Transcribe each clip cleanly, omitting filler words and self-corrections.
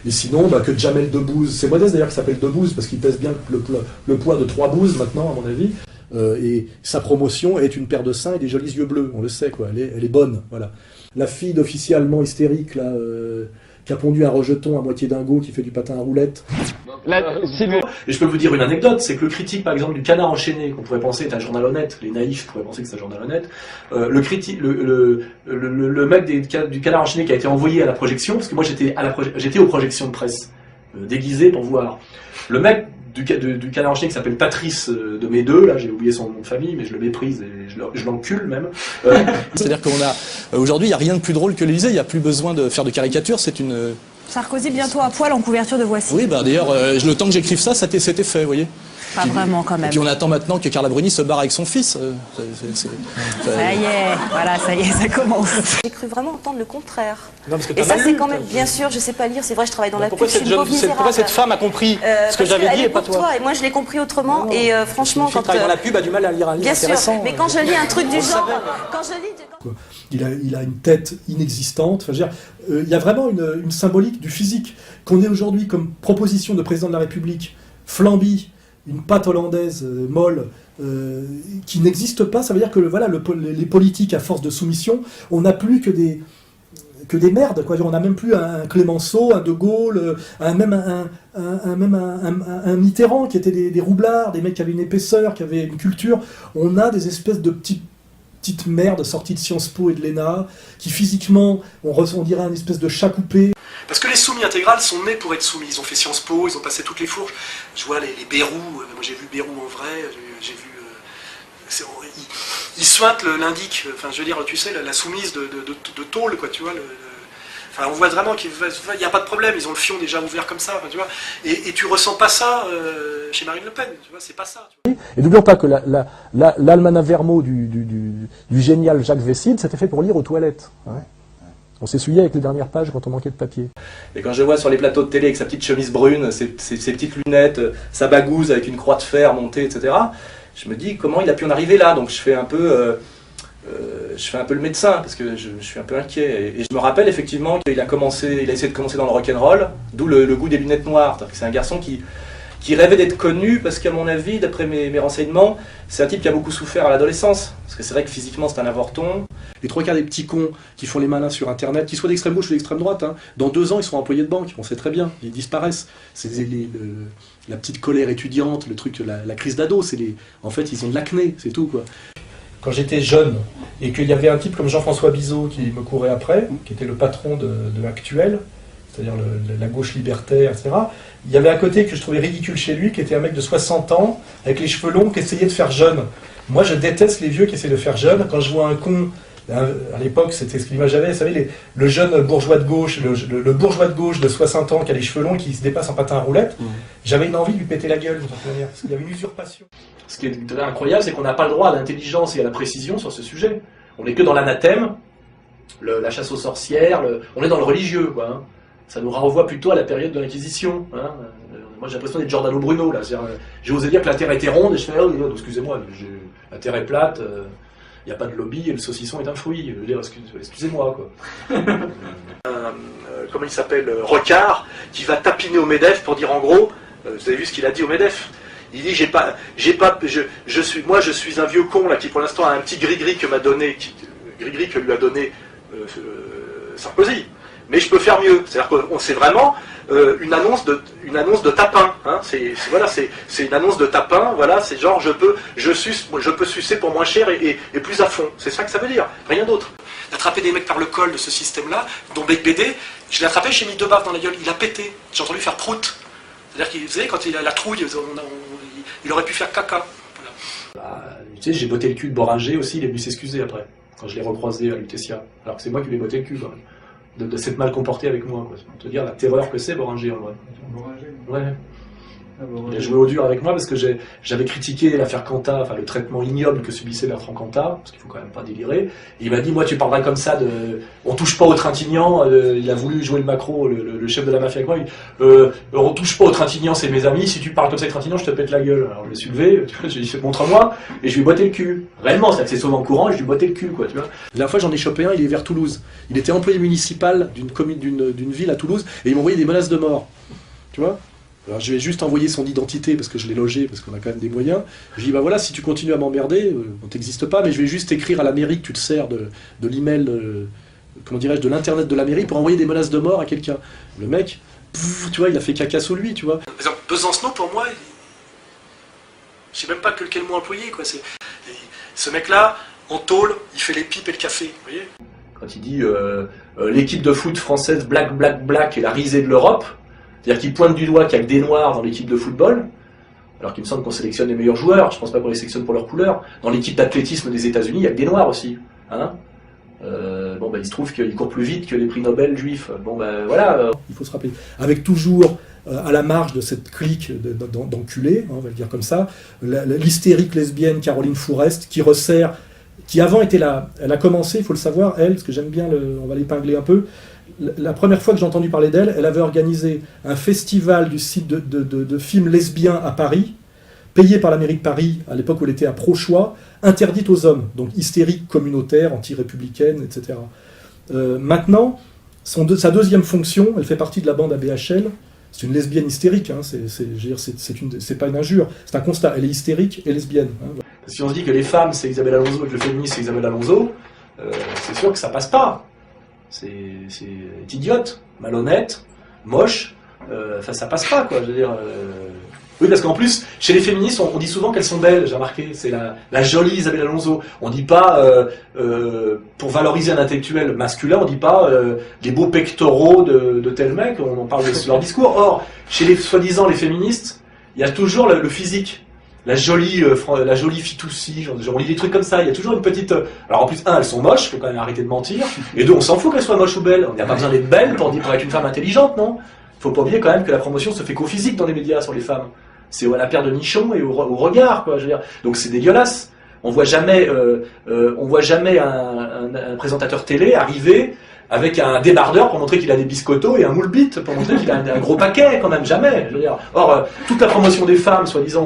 Et sinon, que Jamel Debbouze, c'est Modeste d'ailleurs qui s'appelle Debbouze, parce qu'il pèse bien le poids de 3 bouses maintenant, à mon avis. Et sa promotion est une paire de seins et des jolis yeux bleus, on le sait, quoi. Elle est bonne, voilà. La fille d'officier allemand hystérique, là, qui a pondu un rejeton à moitié dingo, qui fait du patin à roulettes. Et je peux vous dire une anecdote, c'est que le critique, par exemple, du Canard enchaîné, qu'on pourrait penser est un journal honnête, les naïfs pourraient penser que c'est un journal honnête, le mec du Canard enchaîné qui a été envoyé à la projection, parce que moi j'étais aux projections de presse, déguisé pour voir. Le mec du Canard enchaîné qui s'appelle Patrice de mes deux, là j'ai oublié son nom de famille, mais je le méprise et je l'encule même. C'est-à-dire qu'on a aujourd'hui il n'y a rien de plus drôle que l'Élysée, il n'y a plus besoin de faire de caricature, c'est une... Sarkozy bientôt à poil en couverture de Voici. Oui, d'ailleurs, le temps que j'écrive ça, c'était fait, vous voyez. Pas vraiment quand même. Et puis on attend maintenant que Carla Bruni se barre avec son fils. Ça y est, voilà, ça y est, ça commence. J'ai cru vraiment entendre le contraire. Non, parce que et ça c'est quand même, bien sûr, je sais pas lire, c'est vrai, je travaille dans la pub, je suis une pauvre misérable. Pourquoi cette femme a compris ce que j'avais dit et pas toi? Et moi je l'ai compris autrement, non, et franchement quand... travaille dans la pub a du mal à lire un livre intéressant. Bien sûr, mais quand je lis un truc du genre, quand je lis... Il a une tête inexistante, enfin, je veux dire, il y a vraiment une symbolique du physique. Qu'on ait aujourd'hui comme proposition de président de la République, Flamby, une pâte hollandaise molle, qui n'existe pas, ça veut dire que voilà, les politiques, à force de soumission, on n'a plus que des merdes, quoi. On n'a même plus un Clémenceau, un De Gaulle, même un Mitterrand, qui étaient des roublards, des mecs qui avaient une épaisseur, qui avaient une culture. On a des espèces de petites merdes sorties de Sciences Po et de l'ENA, qui physiquement, on dirait un espèce de chat coupé. Parce que les soumis intégrales sont nés pour être soumis. Ils ont fait Sciences Po, ils ont passé toutes les fourches. Je vois les Bérou, moi j'ai vu Bérou en vrai, j'ai vu... ils suintent l'indique, enfin je veux dire, tu sais, la soumise de tôle, quoi, tu vois. Enfin, on voit vraiment qu'il n'y a pas de problème, ils ont le fion déjà ouvert comme ça, enfin, tu vois. Et tu ressens pas ça chez Marine Le Pen, tu vois, c'est pas ça. Tu vois. Et n'oublions pas que l'Almanach Vermeau du génial Jacques Vesside, c'était fait pour lire aux toilettes. Ouais. On s'essuyait avec les dernières pages quand on manquait de papier. Et quand je vois sur les plateaux de télé avec sa petite chemise brune, ses petites lunettes, sa bagouze avec une croix de fer montée, etc., je me dis comment il a pu en arriver là. Donc je fais un peu le médecin, parce que je suis un peu inquiet. Et je me rappelle effectivement qu'il a essayé de commencer dans le rock'n'roll, d'où le goût des lunettes noires. C'est un garçon qui rêvait d'être connu, parce qu'à mon avis, d'après mes renseignements, c'est un type qui a beaucoup souffert à l'adolescence. Parce que c'est vrai que physiquement, c'est un avorton. Les 3 quarts des petits cons qui font les malins sur Internet, qu'ils soient d'extrême gauche ou d'extrême droite, hein, dans 2 ans, ils seront employés de banque, on sait très bien, ils disparaissent. C'est la petite colère étudiante, le truc, la crise d'ado, en fait, ils ont de l'acné, c'est tout, quoi. Quand j'étais jeune, et qu'il y avait un type comme Jean-François Bizot qui me courait après, qui était le patron de Actuel, c'est-à-dire la gauche libertaire, etc., il y avait un côté que je trouvais ridicule chez lui, qui était un mec de 60 ans, avec les cheveux longs, qui essayait de faire jeune. Moi, je déteste les vieux qui essaient de faire jeune. Quand je vois un con, à l'époque, c'était ce que l'image j'avais, vous savez, le jeune bourgeois de gauche, le bourgeois de gauche de 60 ans qui a les cheveux longs et qui se dépasse en patin à roulettes, j'avais une envie de lui péter la gueule, d'une certaine manière, parce qu'il y avait une usurpation. Ce qui est incroyable, c'est qu'on n'a pas le droit à l'intelligence et à la précision sur ce sujet. On n'est que dans l'anathème, la chasse aux sorcières, on est dans le religieux, quoi, hein. Ça nous renvoie plutôt à la période de l'Inquisition, hein. Moi j'ai l'impression d'être Giordano Bruno, là. J'ai osé dire que la Terre était ronde, et je fais, oh, excusez-moi, la Terre est plate, il n'y a pas de lobby, et le saucisson est un fruit. Je veux dire, excusez-moi, quoi. Comment il s'appelle, Rocard, qui va tapiner au MEDEF pour dire en gros, vous avez vu ce qu'il a dit au MEDEF? Il dit, je suis un vieux con, là, qui pour l'instant a un petit gris-gris que lui a donné Sarkozy. Mais je peux faire mieux. C'est-à-dire que c'est vraiment une annonce de tapin. Hein. C'est une annonce de tapin. Voilà, c'est genre je peux sucer pour moins cher et plus à fond. C'est ça que ça veut dire. Rien d'autre. D'attraper des mecs par le col de ce système-là, dont Bec BD, je l'ai attrapé, j'ai mis 2 baffes dans la gueule. Il a pété. J'ai entendu faire prout. C'est-à-dire qu'il, vous savez, quand il a la trouille, il aurait pu faire caca. Voilà. Bah, tu sais, j'ai botté le cul de Boringer aussi. Il est venu s'excuser après, quand je l'ai recroisé à Lutetia. Alors que c'est moi qui lui ai botté le cul, quand même. De s'être mal comporté avec moi, quoi. Pour te dire la terreur que c'est Boringer en vrai. Boringer. Ouais. Il a joué au dur avec moi parce que j'avais critiqué l'affaire Cantat, enfin le traitement ignoble que subissait Bertrand Cantat, parce qu'il faut quand même pas délirer. Et il m'a dit, moi tu parleras comme ça on touche pas aux Trintignants, il a voulu jouer le macro, le chef de la mafia avec moi, on touche pas aux Trintignants, c'est mes amis, si tu parles comme ça aux Trintignants, je te pète la gueule. Alors je l'ai sulevé, j'ai dit, montre-moi, et je lui ai boité le cul. Réellement, c'est sauvé en courant, et je lui ai boité le cul, quoi, tu vois. La dernière fois j'en ai chopé un, il est vers Toulouse. Il était employé municipal d'une ville à Toulouse, et il m'envoyait des menaces de mort. Tu vois. Alors je vais juste envoyer son identité parce que je l'ai logé, parce qu'on a quand même des moyens. Je dis, bah voilà, si tu continues à m'emmerder, on t'existe pas, mais je vais juste écrire à la mairie que tu te sers de l'email, comment dirais-je, de l'internet de la mairie pour envoyer des menaces de mort à quelqu'un. Le mec, tu vois, il a fait caca sous lui, tu vois. Par exemple, Besancenot, pour moi, je sais même pas quel mot employer, quoi. Ce mec-là, en tôle, il fait les pipes et le café, vous voyez. Quand il dit l'équipe de foot française black est la risée de l'Europe, c'est-à-dire qu'il pointe du doigt qu'il n'y a que des noirs dans l'équipe de football, alors qu'il me semble qu'on sélectionne les meilleurs joueurs, je pense pas qu'on les sélectionne pour leur couleur. Dans l'équipe d'athlétisme des États-Unis, il y a que des noirs aussi. Hein, il se trouve qu'ils courent plus vite que les prix Nobel juifs. Voilà. Il faut se rappeler, avec toujours à la marge de cette clique d'enculés, on va le dire comme ça, l'hystérique lesbienne Caroline Fourest qui resserre, qui avant était là, elle a commencé, il faut le savoir, elle, parce que j'aime bien, on va l'épingler un peu. La première fois que j'ai entendu parler d'elle, elle avait organisé un festival du site de films lesbiens à Paris, payé par la mairie de Paris, à l'époque où elle était à pro-choix, interdite aux hommes, donc hystérique, communautaire, anti-républicaine, etc. Maintenant, sa deuxième fonction, elle fait partie de la bande ABHL, c'est une lesbienne hystérique, hein, c'est pas une injure, c'est un constat, elle est hystérique et lesbienne. Hein. Si on se dit que les femmes c'est Isabelle Alonso et que le féminisme c'est Isabelle Alonso, c'est sûr que ça passe pas. C'est idiote, malhonnête, moche, ça passe pas, quoi, je veux dire. Oui, parce qu'en plus, chez les féministes, on dit souvent qu'elles sont belles, j'ai remarqué, c'est la jolie Isabelle Alonso. On dit pas, pour valoriser un intellectuel masculin, on dit pas les beaux pectoraux de tel mec, on parle de leur discours. Or, chez les soi-disant les féministes, il y a toujours le physique. La jolie fitoussi, on lit des trucs comme ça, il y a toujours une petite... Alors en plus, elles sont moches, faut quand même arrêter de mentir, et deux, on s'en fout qu'elles soient moches ou belles, on n'a pas besoin d'être belle pour être une femme intelligente, non? Faut pas oublier quand même que la promotion se fait qu'au physique dans les médias sur les femmes. C'est à la paire de nichons et au regard, quoi, je veux dire. Donc c'est dégueulasse. On voit jamais un présentateur télé arriver avec un débardeur pour montrer qu'il a des biscottos et un moule bite pour montrer qu'il a un gros paquet, quand même, jamais. Je veux dire. Or, toute la promotion des femmes, soi-disant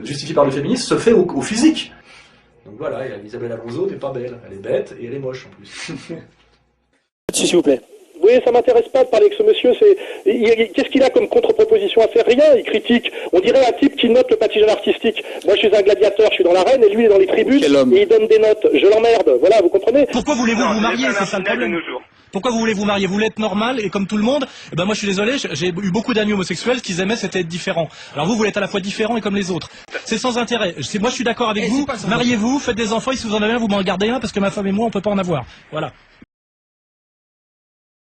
justifiée par le féminisme, se fait au physique. Donc voilà, Isabelle Alonso n'est pas belle, elle est bête et elle est moche en plus. S'il vous plaît. Oui, ça m'intéresse pas de parler avec ce monsieur. Qu'est-ce qu'il a comme contre-proposition à faire? Rien, il critique. On dirait un type qui note le patinage artistique. Moi, je suis un gladiateur, je suis dans l'arène, et lui, il est dans les tribunes, et il donne des notes. Je l'emmerde. Voilà, vous comprenez? Pourquoi voulez-vous vous marier? C'est ça le problème. Pourquoi vous voulez vous marier? Vous voulez être normal et comme tout le monde? Eh ben moi, je suis désolé, j'ai eu beaucoup d'amis homosexuels, ce qu'ils aimaient, c'était être différent. Alors vous voulez être à la fois différent et comme les autres. C'est sans intérêt. Moi, je suis d'accord avec vous. Mariez-vous, faites des enfants, et si vous en avez un, vous m'en gardez un, parce que ma femme et moi, on peut pas en avoir. Voilà.